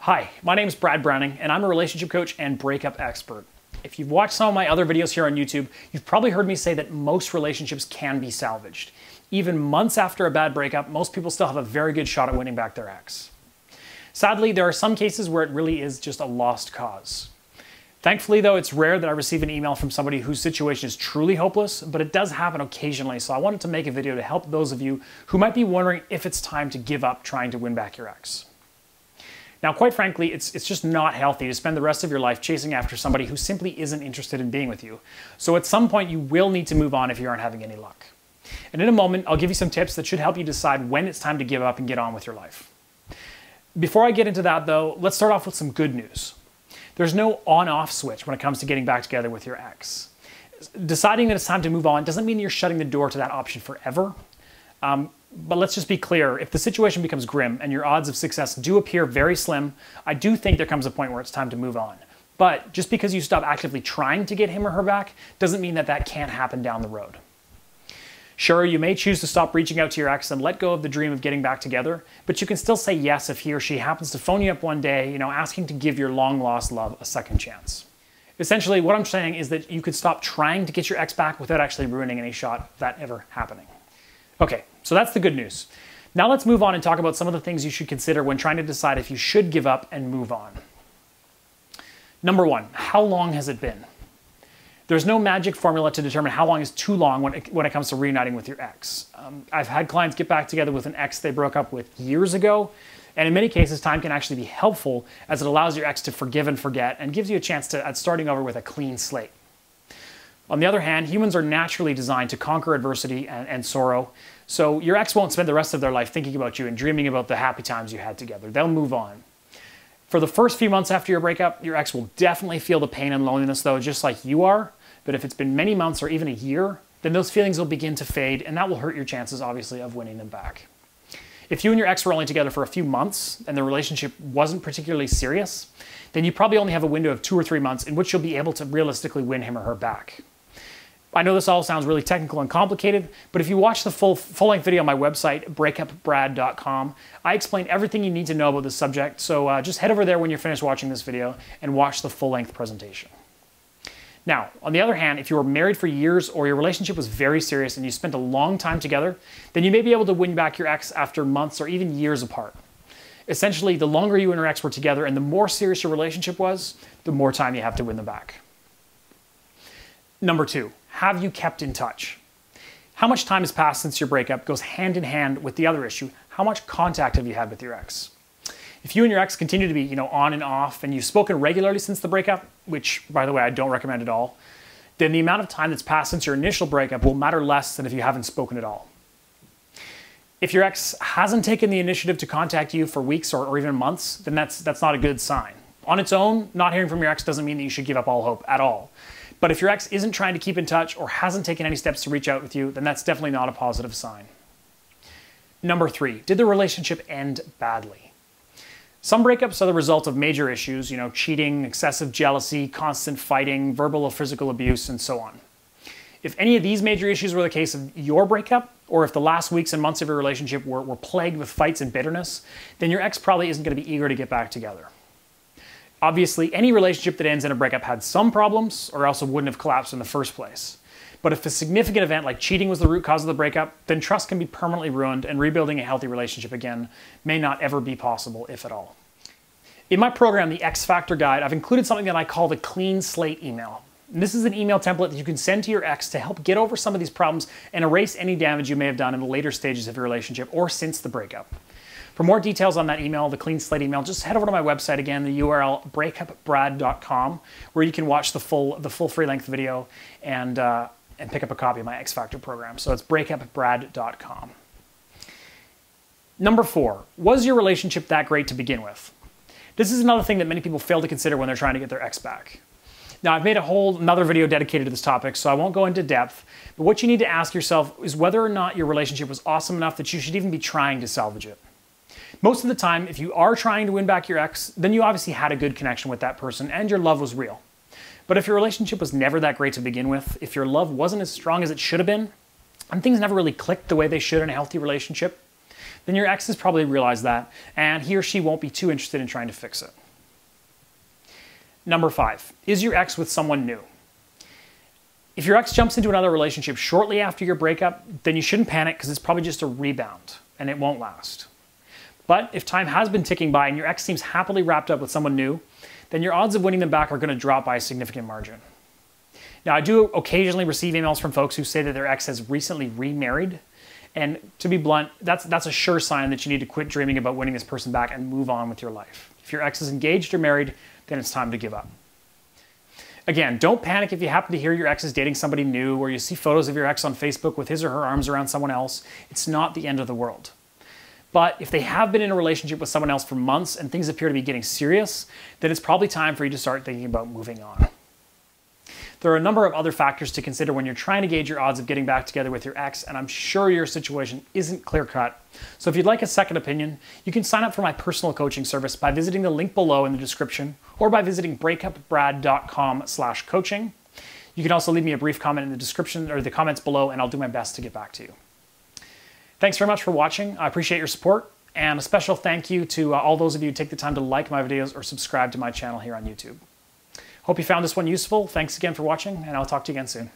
Hi, my name is Brad Browning, and I'm a relationship coach and breakup expert. If you've watched some of my other videos here on YouTube, you've probably heard me say that most relationships can be salvaged. Even months after a bad breakup, most people still have a very good shot at winning back their ex. Sadly, there are some cases where it really is just a lost cause. Thankfully, though, it's rare that I receive an email from somebody whose situation is truly hopeless, but it does happen occasionally, so I wanted to make a video to help those of you who might be wondering if it's time to give up trying to win back your ex. Now, quite frankly, it's just not healthy to spend the rest of your life chasing after somebody who simply isn't interested in being with you. So at some point, you will need to move on if you aren't having any luck. And in a moment, I'll give you some tips that should help you decide when it's time to give up and get on with your life. Before I get into that, though, let's start off with some good news. There's no on-off switch when it comes to getting back together with your ex. Deciding that it's time to move on doesn't mean you're shutting the door to that option forever. But let's just be clear, if the situation becomes grim and your odds of success do appear very slim, I do think there comes a point where it's time to move on. But just because you stop actively trying to get him or her back doesn't mean that that can't happen down the road. Sure, you may choose to stop reaching out to your ex and let go of the dream of getting back together, but you can still say yes if he or she happens to phone you up one day, asking to give your long-lost love a second chance. Essentially, what I'm saying is that you could stop trying to get your ex back without actually ruining any shot of that ever happening. Okay, so that's the good news. Now let's move on and talk about some of the things you should consider when trying to decide if you should give up and move on. Number one, how long has it been? There's no magic formula to determine how long is too long when it comes to reuniting with your ex. I've had clients get back together with an ex they broke up with years ago, and in many cases, time can actually be helpful as it allows your ex to forgive and forget and gives you a chance at starting over with a clean slate. On the other hand, humans are naturally designed to conquer adversity and sorrow, so your ex won't spend the rest of their life thinking about you and dreaming about the happy times you had together. They'll move on. For the first few months after your breakup, your ex will definitely feel the pain and loneliness, though, just like you are. But if it's been many months or even a year, then those feelings will begin to fade, and that will hurt your chances, obviously, of winning them back. If you and your ex were only together for a few months and the relationship wasn't particularly serious, then you probably only have a window of 2 or 3 months in which you'll be able to realistically win him or her back. I know this all sounds really technical and complicated, but if you watch the full-length video on my website, breakupbrad.com, I explain everything you need to know about this subject, so just head over there when you're finished watching this video and watch the full-length presentation. Now, on the other hand, if you were married for years or your relationship was very serious and you spent a long time together, then you may be able to win back your ex after months or even years apart. Essentially, the longer you and your ex were together and the more serious your relationship was, the more time you have to win them back. Number two, have you kept in touch? How much time has passed since your breakup goes hand in hand with the other issue. How much contact have you had with your ex? If you and your ex continue to be, on and off, and you've spoken regularly since the breakup, which, by the way, I don't recommend at all, then the amount of time that's passed since your initial breakup will matter less than if you haven't spoken at all. If your ex hasn't taken the initiative to contact you for weeks or even months, then that's not a good sign. On its own, not hearing from your ex doesn't mean that you should give up all hope at all. But if your ex isn't trying to keep in touch or hasn't taken any steps to reach out with you, then that's definitely not a positive sign. Number three, did the relationship end badly? Some breakups are the result of major issues, cheating, excessive jealousy, constant fighting, verbal or physical abuse, and so on. If any of these major issues were the case of your breakup, or if the last weeks and months of your relationship were plagued with fights and bitterness, then your ex probably isn't going to be eager to get back together. Obviously, any relationship that ends in a breakup had some problems, or else it wouldn't have collapsed in the first place. But if a significant event like cheating was the root cause of the breakup, then trust can be permanently ruined and rebuilding a healthy relationship again may not ever be possible, if at all. In my program, the X Factor Guide, I've included something that I call the Clean Slate email. And this is an email template that you can send to your ex to help get over some of these problems and erase any damage you may have done in the later stages of your relationship or since the breakup. For more details on that email, the Clean Slate email, just head over to my website again, the URL breakupbrad.com, where you can watch the full free-length video and pick up a copy of my X Factor program. So it's breakupbrad.com. Number four, was your relationship that great to begin with? This is another thing that many people fail to consider when they're trying to get their ex back. Now, I've made another video dedicated to this topic, so I won't go into depth, but what you need to ask yourself is whether or not your relationship was awesome enough that you should even be trying to salvage it. Most of the time, if you are trying to win back your ex, then you obviously had a good connection with that person and your love was real. But if your relationship was never that great to begin with, if your love wasn't as strong as it should have been, and things never really clicked the way they should in a healthy relationship, then your ex has probably realized that, and he or she won't be too interested in trying to fix it. Number 5, is your ex with someone new? If your ex jumps into another relationship shortly after your breakup, then you shouldn't panic because it's probably just a rebound and it won't last. But if time has been ticking by and your ex seems happily wrapped up with someone new, then your odds of winning them back are going to drop by a significant margin. Now, I do occasionally receive emails from folks who say that their ex has recently remarried. And to be blunt, that's a sure sign that you need to quit dreaming about winning this person back and move on with your life. If your ex is engaged or married, then it's time to give up. Again, don't panic if you happen to hear your ex is dating somebody new or you see photos of your ex on Facebook with his or her arms around someone else. It's not the end of the world. But if they have been in a relationship with someone else for months and things appear to be getting serious, then it's probably time for you to start thinking about moving on. There are a number of other factors to consider when you're trying to gauge your odds of getting back together with your ex, and I'm sure your situation isn't clear-cut. So if you'd like a second opinion, you can sign up for my personal coaching service by visiting the link below in the description or by visiting breakupbrad.com/coaching. You can also leave me a brief comment in the description or the comments below, and I'll do my best to get back to you. Thanks very much for watching. I appreciate your support, and a special thank you to all those of you who take the time to like my videos or subscribe to my channel here on YouTube. Hope you found this one useful. Thanks again for watching, and I'll talk to you again soon.